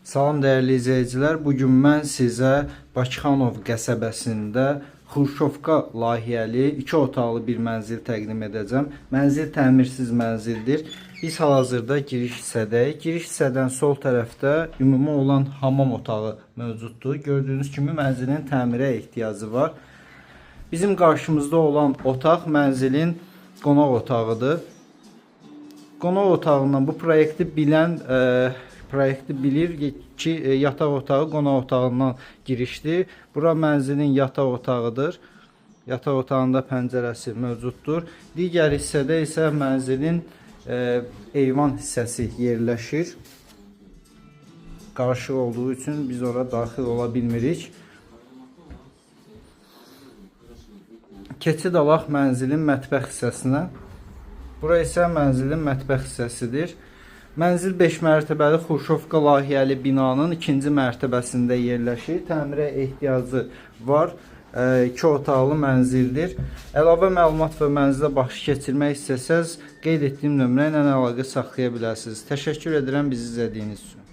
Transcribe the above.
Salam dəyərli izləyicilər, bugün mən sizə Bakıxanov qəsəbəsində Xruşovka layihəli 2 otaqlı bir mənzil təqdim edəcəm. Mənzil təmirsiz mənzildir. Biz hal-hazırda giriş hissədəyik. Giriş hissədən sol tərəfdə ümumi olan hamam otağı mövcuddur. Gördüyünüz kimi mənzilin təmirə ehtiyacı var. Bizim qarşımızda olan otaq mənzilin qonaq otağıdır. Qonaq otağından bu proyekti bilən bilir ki, yataq otağı qonaq otağından girişdir. Bura mənzilin yataq otağıdır. Yataq otağında pəncərəsi mövcuddur. Digər hissədə isə mənzilin eyvan hissəsi yerləşir. Qarışıq olduğu üçün biz ora daxil ola bilmirik. Keçid alaq mənzilin mətbəx hissəsinə. Bura isə mənzilin mətbəx hissəsidir. Mənzil 5 mərtəbəli Xruşovka layihəli binanın 2-ci mərtəbəsində yerləşir. Təmirə ehtiyacı var. 2 otaqlı mənzildir. Əlavə məlumat və mənzilə baxış keçirmək istəsəz, qeyd etdiyim nömrə ilə əlaqə saxlaya bilərsiniz. Təşəkkür edirəm bizi izlədiyiniz üçün.